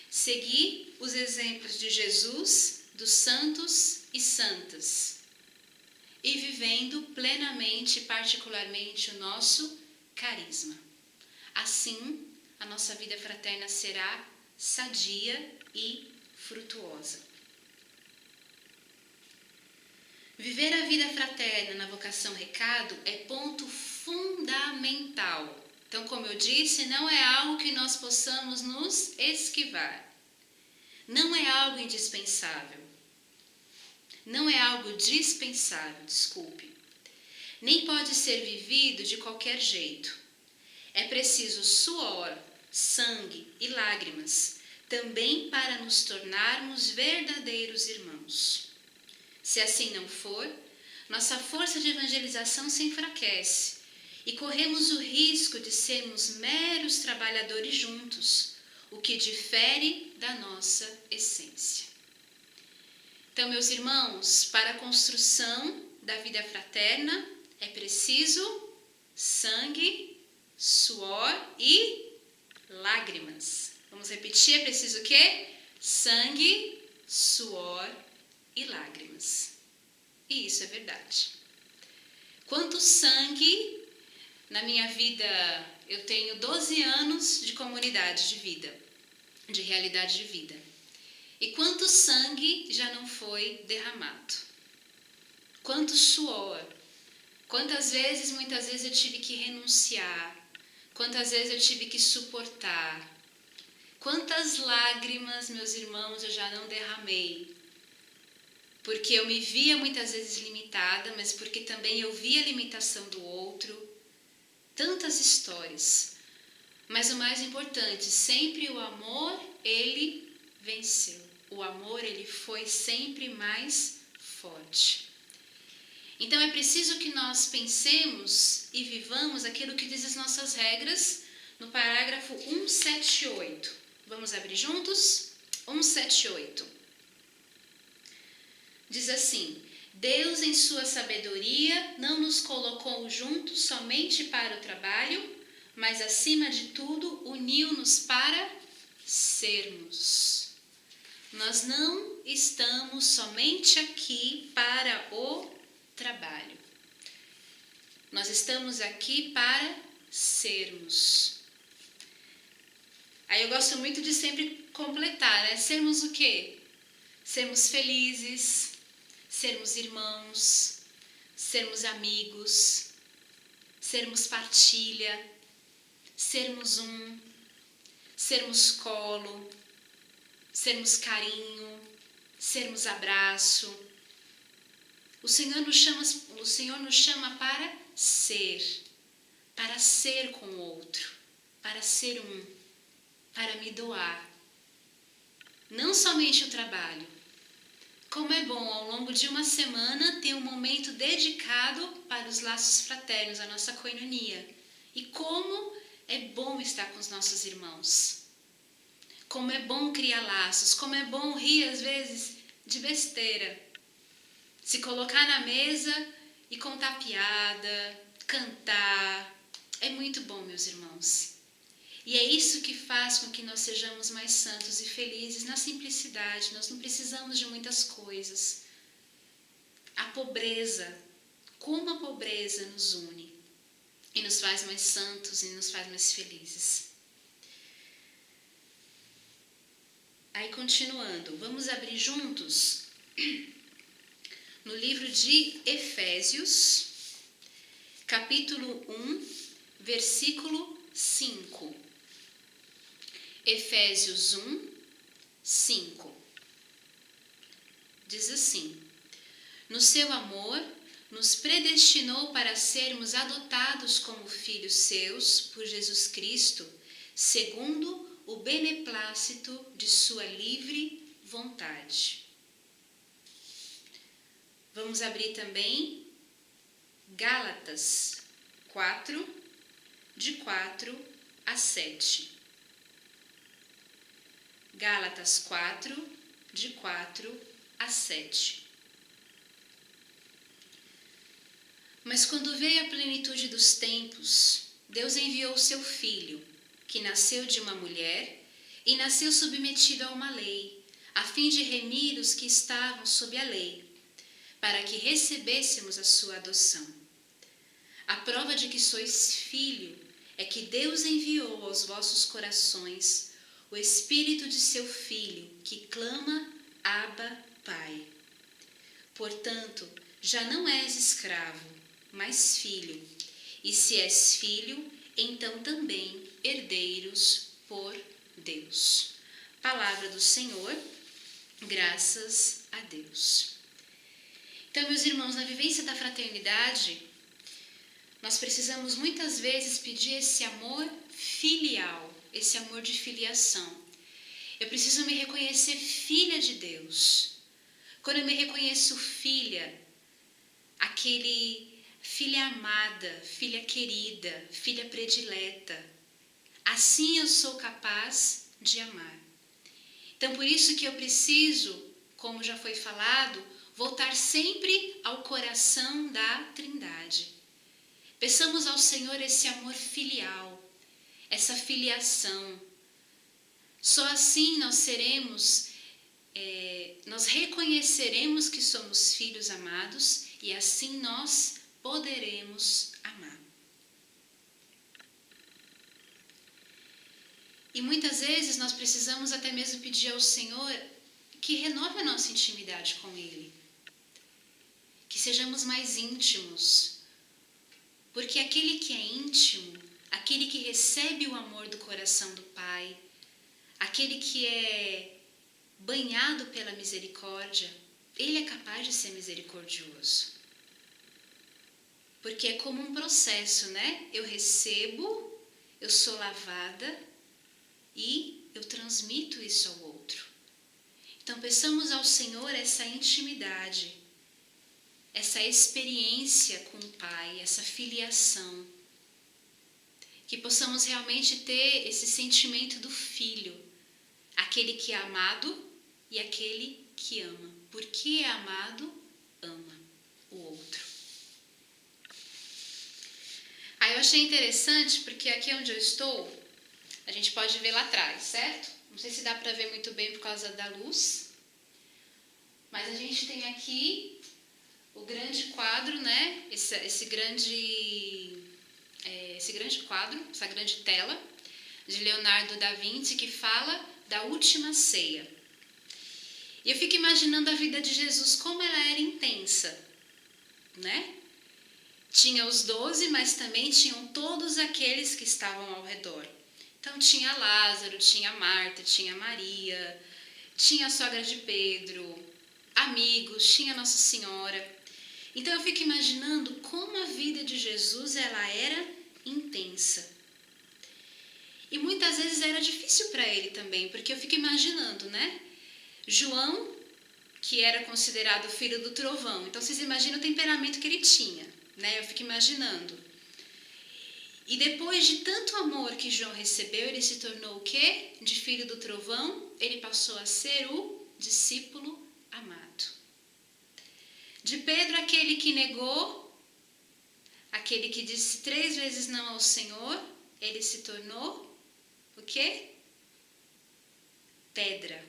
seguir os exemplos de Jesus, dos santos e santas, e vivendo plenamente e particularmente o nosso carisma. Assim, a nossa vida fraterna será sadia e frutuosa. Viver a vida fraterna na vocação Recado é ponto fundamental. Então, como eu disse, não é algo que nós possamos nos esquivar. Não é algo indispensável. Não é algo dispensável, desculpe. Nem pode ser vivido de qualquer jeito. É preciso suor, sangue e lágrimas, também para nos tornarmos verdadeiros irmãos. Se assim não for, nossa força de evangelização se enfraquece e corremos o risco de sermos meros trabalhadores juntos, o que difere da nossa essência. Então, meus irmãos, para a construção da vida fraterna é preciso sangue, suor e lágrimas. Vamos repetir, é preciso o quê? Sangue, suor e lágrimas. E isso é verdade. Quanto sangue na minha vida, eu tenho 12 anos de comunidade de vida, de realidade de vida. E quanto sangue já não foi derramado? Quanto suor? Quantas vezes, muitas vezes eu tive que renunciar? Quantas vezes eu tive que suportar? Quantas lágrimas, meus irmãos, eu já não derramei? Porque eu me via muitas vezes limitada, mas porque também eu via a limitação do outro. Tantas histórias. Mas o mais importante, sempre o amor, ele venceu. O amor, ele foi sempre mais forte. Então é preciso que nós pensemos e vivamos aquilo que diz as nossas regras no parágrafo 178. Vamos abrir juntos? 178. Diz assim: Deus, em sua sabedoria, não nos colocou juntos somente para o trabalho, mas, acima de tudo, uniu-nos para sermos. Nós não estamos somente aqui para o trabalho. Nós estamos aqui para sermos. Aí eu gosto muito de sempre completar, né? Sermos o quê? Sermos felizes, sermos irmãos, sermos amigos, sermos partilha, sermos um, sermos colo, sermos carinho, sermos abraço. O Senhor nos chama para ser com o outro, para ser um, para me doar. Não somente o trabalho. Como é bom, ao longo de uma semana, ter um momento dedicado para os laços fraternos, a nossa coinonia. E como é bom estar com os nossos irmãos. Como é bom criar laços, como é bom rir, às vezes, de besteira. Se colocar na mesa e contar piada, cantar. É muito bom, meus irmãos. E é isso que faz com que nós sejamos mais santos e felizes na simplicidade. Nós não precisamos de muitas coisas. A pobreza, como a pobreza nos une e nos faz mais santos e nos faz mais felizes. Aí, continuando, vamos abrir juntos no livro de Efésios, capítulo 1, versículo 5. Efésios 1, 5. Diz assim: No seu amor, nos predestinou para sermos adotados como filhos seus por Jesus Cristo, segundo o beneplácito de sua livre vontade. Vamos abrir também Gálatas 4, de 4 a 7. Gálatas 4, de 4 a 7. Mas quando veio a plenitude dos tempos, Deus enviou o seu Filho, que nasceu de uma mulher e nasceu submetido a uma lei, a fim de remir os que estavam sob a lei, para que recebêssemos a sua adoção. A prova de que sois filho é que Deus enviou aos vossos corações o Espírito de seu Filho, que clama, Abba, Pai. Portanto, já não és escravo, mas filho. E se és filho, então também herdeiros por Deus. Palavra do Senhor, graças a Deus. Então, meus irmãos, na vivência da fraternidade, nós precisamos muitas vezes pedir esse amor filial, esse amor de filiação. Eu preciso me reconhecer filha de Deus. Quando eu me reconheço filha, filha amada, filha querida, filha predileta, assim eu sou capaz de amar. Então, por isso que eu preciso, como já foi falado, voltar sempre ao coração da Trindade. Peçamos ao Senhor esse amor filial, essa filiação. Só assim nós reconheceremos que somos filhos amados e assim nós poderemos amar. E muitas vezes nós precisamos até mesmo pedir ao Senhor que renove a nossa intimidade com Ele. Que sejamos mais íntimos. Porque aquele que é íntimo, aquele que recebe o amor do coração do Pai, aquele que é banhado pela misericórdia, ele é capaz de ser misericordioso. Porque é como um processo, né? Eu recebo, eu sou lavada e eu transmito isso ao outro. Então, peçamos ao Senhor essa intimidade, essa experiência com o Pai, essa filiação. Que possamos realmente ter esse sentimento do filho, aquele que é amado e aquele que ama. Porque é amado, ama o outro. Aí eu achei interessante, porque aqui onde eu estou, a gente pode ver lá atrás, certo? Não sei se dá para ver muito bem por causa da luz, mas a gente tem aqui o grande quadro, né? Esse grande quadro, essa grande tela de Leonardo da Vinci que fala da última ceia. E eu fico imaginando a vida de Jesus, como ela era intensa, né? Tinha os 12, mas também tinham todos aqueles que estavam ao redor. Então tinha Lázaro, tinha Marta, tinha Maria, tinha a sogra de Pedro, amigos, tinha Nossa Senhora. Então eu fico imaginando como a vida de Jesus ela era intensa. E muitas vezes era difícil para ele também, porque eu fico imaginando, né? João, que era considerado filho do trovão. Então vocês imaginam o temperamento que ele tinha, né? Eu fico imaginando. E depois de tanto amor que João recebeu, ele se tornou o quê? De filho do trovão, ele passou a ser o discípulo amado. De Pedro, aquele que negou, aquele que disse 3 vezes não ao Senhor, ele se tornou o quê? Pedra.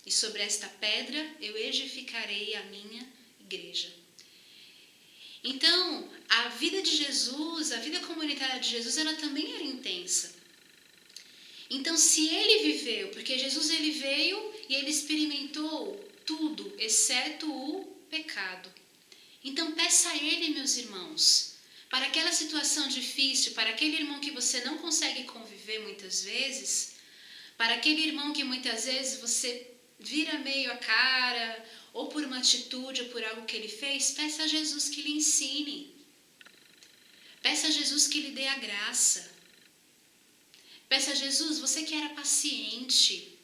E sobre esta pedra eu edificarei a minha igreja. Então, a vida de Jesus, a vida comunitária de Jesus, ela também era intensa. Então, se ele viveu, porque Jesus ele veio e ele experimentou tudo, exceto o pecado. Então, peça a ele, meus irmãos, para aquela situação difícil, para aquele irmão que você não consegue conviver muitas vezes, para aquele irmão que muitas vezes você vira meio a cara, ou por uma atitude, ou por algo que ele fez, peça a Jesus que lhe ensine. Peça a Jesus que lhe dê a graça. Peça a Jesus, você que era paciente,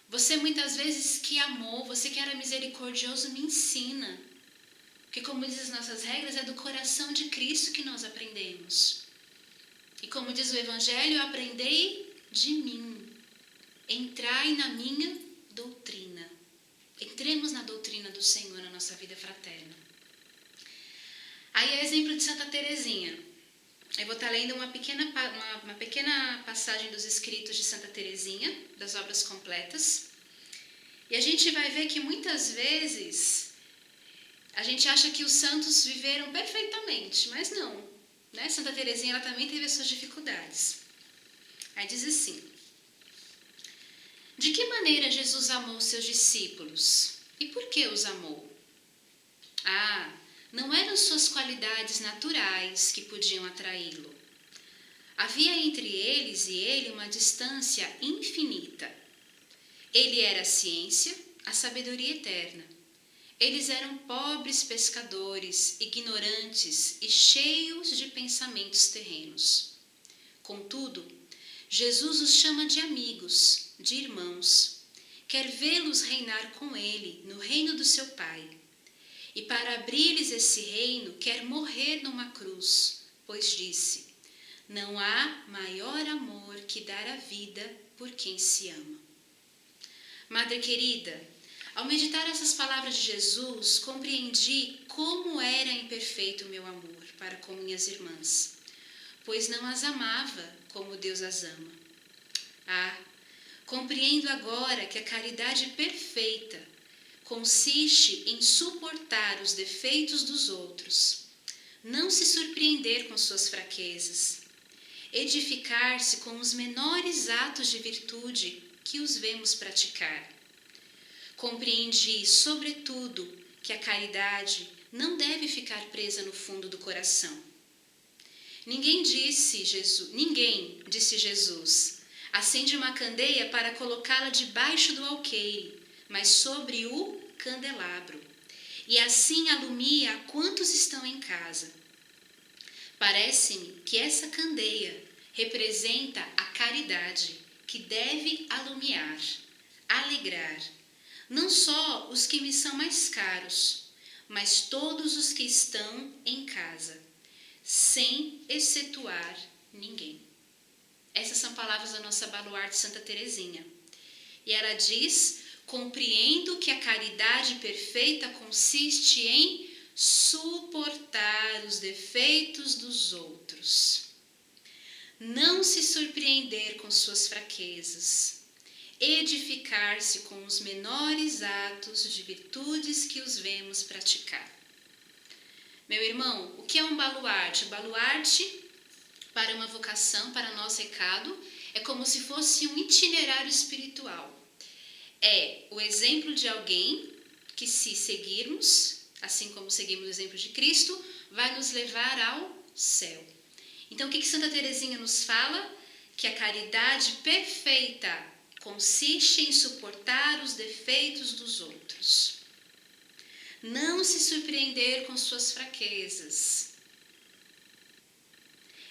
você muitas vezes que amou, você que era misericordioso, me ensina. Porque como diz as nossas regras, é do coração de Cristo que nós aprendemos. E como diz o Evangelho, aprendei de mim. Entrai na minha doutrina. Entremos na doutrina do Senhor na nossa vida fraterna. Aí é exemplo de Santa Teresinha. Eu vou estar lendo uma pequena passagem dos escritos de Santa Teresinha, das obras completas. E a gente vai ver que muitas vezes a gente acha que os santos viveram perfeitamente, mas não. Né? Santa Teresinha ela também teve as suas dificuldades. Aí diz assim: de que maneira Jesus amou seus discípulos? E por que os amou? Não eram suas qualidades naturais que podiam atraí-lo. Havia entre eles e ele uma distância infinita. Ele era a ciência, a sabedoria eterna. Eles eram pobres pescadores, ignorantes e cheios de pensamentos terrenos. Contudo, Jesus os chama de amigos, de irmãos. Quer vê-los reinar com ele no reino do seu Pai. E para abrir-lhes esse reino, quer morrer numa cruz, pois disse: não há maior amor que dar a vida por quem se ama. Madre querida, ao meditar essas palavras de Jesus, compreendi como era imperfeito o meu amor para com minhas irmãs, pois não as amava como Deus as ama. Compreendo agora que a caridade perfeita consiste em suportar os defeitos dos outros, não se surpreender com suas fraquezas, edificar-se com os menores atos de virtude que os vemos praticar. Compreendi, sobretudo, que a caridade não deve ficar presa no fundo do coração. Ninguém, disse Jesus, acende uma candeia para colocá-la debaixo do alqueire, mas sobre o candelabro, e assim alumia a quantos estão em casa. Parece-me que essa candeia representa a caridade, que deve alumiar, alegrar, não só os que me são mais caros, mas todos os que estão em casa, sem excetuar ninguém. Essas são palavras da nossa baluarte Santa Teresinha. E ela diz: compreendo que a caridade perfeita consiste em suportar os defeitos dos outros, não se surpreender com suas fraquezas, edificar-se com os menores atos de virtudes que os vemos praticar. Meu irmão, o que é um baluarte? O baluarte, para uma vocação, para nosso recado, é como se fosse um itinerário espiritual. É o exemplo de alguém que, se seguirmos, assim como seguimos o exemplo de Cristo, vai nos levar ao céu. Então, o que Santa Teresinha nos fala? Que a caridade perfeita consiste em suportar os defeitos dos outros. Não se surpreender com suas fraquezas.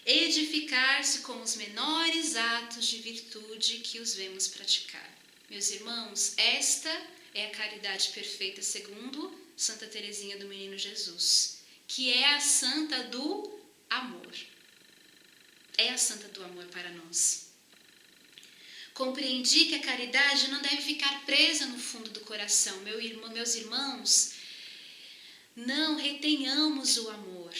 Edificar-se com os menores atos de virtude que os vemos praticar. Meus irmãos, esta é a caridade perfeita segundo Santa Teresinha do Menino Jesus, que é a santa do amor. É a santa do amor para nós. Compreendi que a caridade não deve ficar presa no fundo do coração. Meus irmãos, não retenhamos o amor.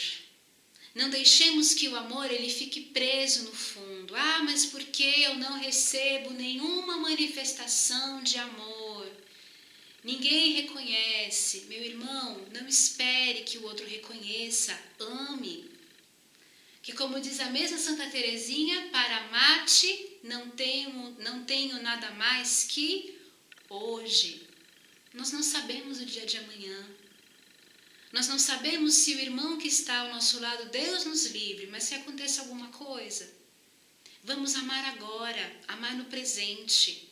Não deixemos que o amor ele fique preso no fundo. Mas por que eu não recebo nenhuma manifestação de amor? Ninguém reconhece. Meu irmão, não espere que o outro reconheça. Ame. Que, como diz a mesma Santa Teresinha, para amar-te não tenho nada mais que hoje. Nós não sabemos o dia de amanhã. Nós não sabemos se o irmão que está ao nosso lado, Deus nos livre, mas se aconteça alguma coisa. Vamos amar agora, amar no presente.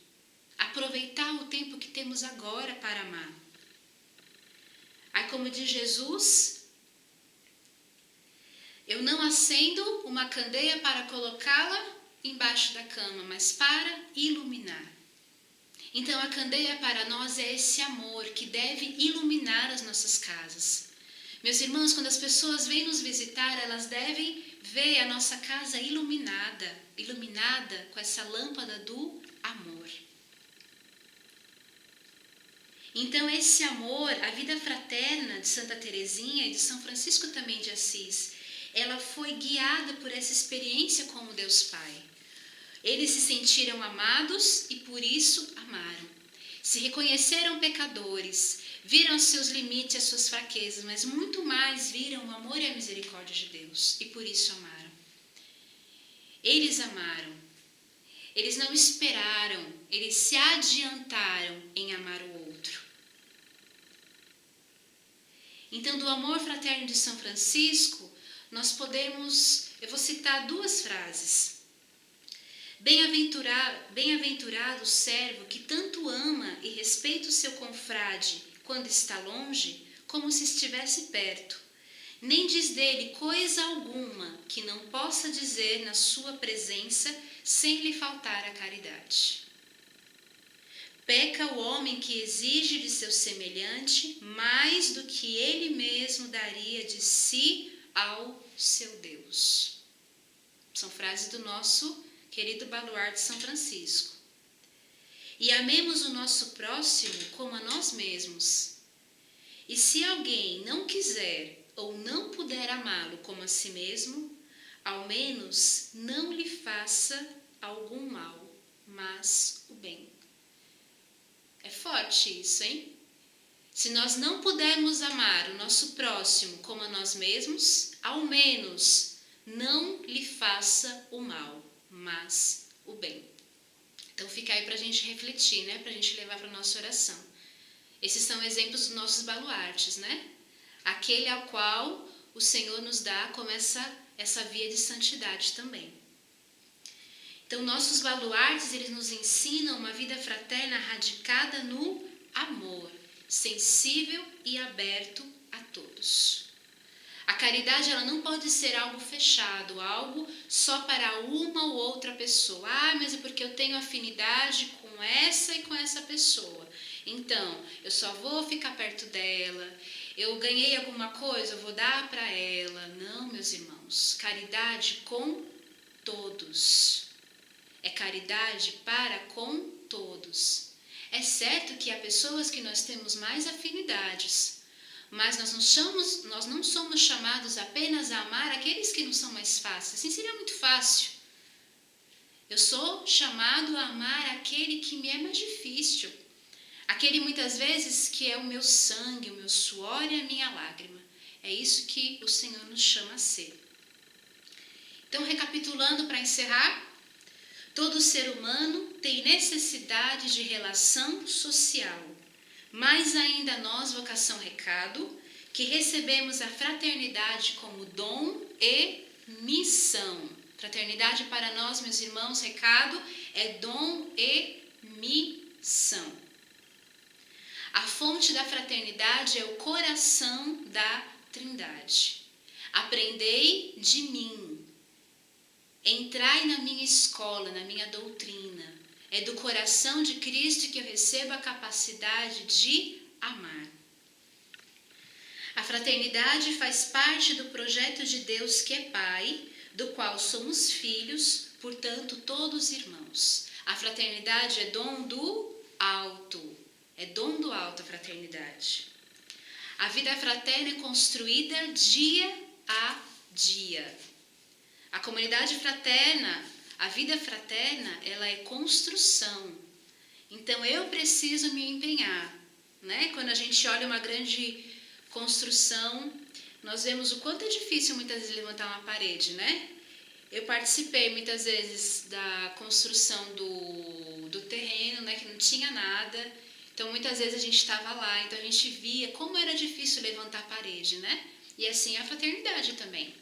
Aproveitar o tempo que temos agora para amar. Aí, como diz Jesus, eu não acendo uma candeia para colocá-la embaixo da cama, mas para iluminar. Então, a candeia para nós é esse amor que deve iluminar as nossas casas. Meus irmãos, quando as pessoas vêm nos visitar, elas devem ver a nossa casa iluminada com essa lâmpada do amor. Então, esse amor, a vida fraterna de Santa Teresinha e de São Francisco também de Assis, ela foi guiada por essa experiência com o Deus Pai. Eles se sentiram amados e por isso amaram. Se reconheceram pecadores, viram seus limites e as suas fraquezas, mas muito mais viram o amor e a misericórdia de Deus e por isso amaram. Eles amaram. Eles não esperaram, eles se adiantaram em amar o outro. Então, do amor fraterno de São Francisco, eu vou citar 2 frases. Bem-aventurado o servo que tanto ama e respeita o seu confrade quando está longe, como se estivesse perto. Nem diz dele coisa alguma que não possa dizer na sua presença sem lhe faltar a caridade. Peca o homem que exige de seu semelhante mais do que ele mesmo daria de si ao seu Deus. São frases do nosso querido baluarte São Francisco. E amemos o nosso próximo como a nós mesmos. E se alguém não quiser ou não puder amá-lo como a si mesmo, ao menos não lhe faça algum mal, mas o bem. É forte isso, hein? Se nós não pudermos amar o nosso próximo como a nós mesmos, ao menos não lhe faça o mal, mas o bem. Então fica aí para a gente refletir, né? Para a gente levar para a nossa oração. Esses são exemplos dos nossos baluartes, né? Aquele ao qual o Senhor nos dá como essa via de santidade também. Então, nossos baluartes, eles nos ensinam uma vida fraterna radicada no amor, sensível e aberto a todos. A caridade, ela não pode ser algo fechado, algo só para uma ou outra pessoa. Ah, mas é porque eu tenho afinidade com essa e com essa pessoa. Então, eu só vou ficar perto dela. Eu ganhei alguma coisa, eu vou dar para ela. Não, meus irmãos, caridade com todos. É caridade para com todos. É certo que há pessoas que nós temos mais afinidades, mas nós não somos chamados apenas a amar aqueles que não são mais fáceis. Assim seria muito fácil. Eu sou chamado a amar aquele que me é mais difícil. Aquele muitas vezes que é o meu sangue, o meu suor e a minha lágrima. É isso que o Senhor nos chama a ser. Então, recapitulando para encerrar, todo ser humano tem necessidade de relação social. Mais ainda nós, vocação Recado, que recebemos a fraternidade como dom e missão. Fraternidade para nós, meus irmãos, Recado, é dom e missão. A fonte da fraternidade é o coração da Trindade. Aprendei de mim. Entrai na minha escola, na minha doutrina. É do coração de Cristo que eu recebo a capacidade de amar. A fraternidade faz parte do projeto de Deus que é Pai, do qual somos filhos, portanto, todos irmãos. A fraternidade é dom do alto. É dom do alto a fraternidade. A vida fraterna é construída dia a dia. A comunidade fraterna, a vida fraterna, ela é construção. Então, eu preciso me empenhar, né? Quando a gente olha uma grande construção, nós vemos o quanto é difícil muitas vezes levantar uma parede, né? Eu participei muitas vezes da construção do terreno, né? Que não tinha nada. Então, muitas vezes a gente estava lá, então a gente via como era difícil levantar a parede, né? E assim é a fraternidade também.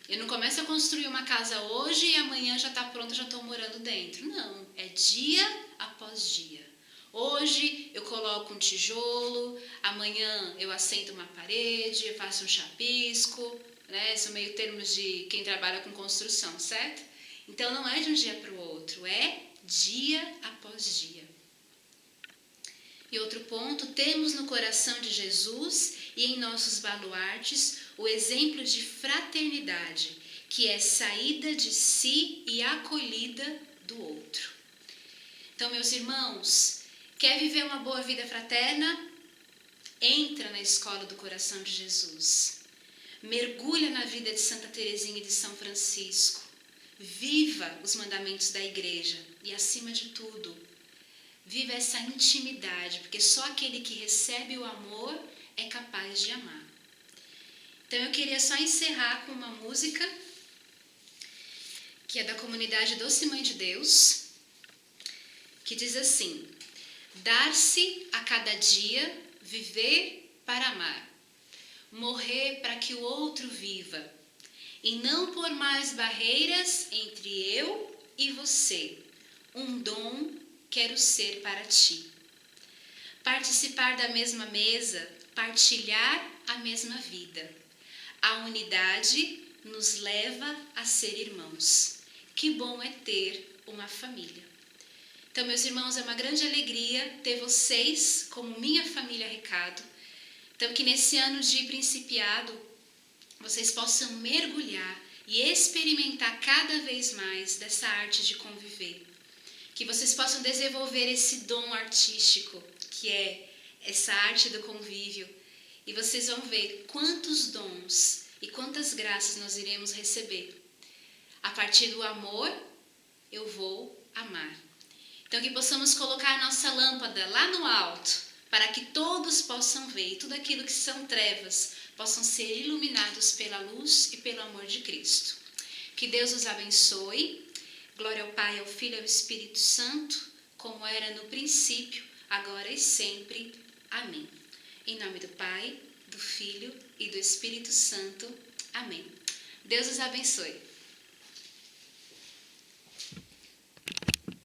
Eu não começo a construir uma casa hoje e amanhã já está pronta, já estou morando dentro. Não, é dia após dia. Hoje eu coloco um tijolo, amanhã eu assento uma parede, eu faço um chapisco, né? São meio termos de quem trabalha com construção, certo? Então não é de um dia para o outro, é dia após dia. E outro ponto, temos no coração de Jesus e em nossos baluartes o exemplo de fraternidade, que é saída de si e acolhida do outro. Então, meus irmãos, quer viver uma boa vida fraterna? Entra na escola do coração de Jesus. Mergulha na vida de Santa Teresinha e de São Francisco. Viva os mandamentos da igreja e, acima de tudo, viva essa intimidade, porque só aquele que recebe o amor é capaz de amar. Então eu queria só encerrar com uma música que é da comunidade Doce Mãe de Deus, que diz assim: dar-se a cada dia, viver para amar. morrer para que o outro viva, e não pôr mais barreiras entre eu e você. Um dom quero ser para ti. Participar da mesma mesa, partilhar a mesma vida. A unidade nos leva a ser irmãos. Que bom é ter uma família. Então, meus irmãos, é uma grande alegria ter vocês como minha família Recado. Então, que nesse ano de principiado, vocês possam mergulhar e experimentar cada vez mais dessa arte de conviver. Que vocês possam desenvolver esse dom artístico, que é essa arte do convívio. E vocês vão ver quantos dons e quantas graças nós iremos receber. A partir do amor, eu vou amar. Então, que possamos colocar a nossa lâmpada lá no alto, para que todos possam ver e tudo aquilo que são trevas possam ser iluminados pela luz e pelo amor de Cristo. Que Deus os abençoe. Glória ao Pai, ao Filho e ao Espírito Santo, como era no princípio, agora e sempre. Amém. Em nome do Pai, do Filho e do Espírito Santo. Amém. Deus os abençoe.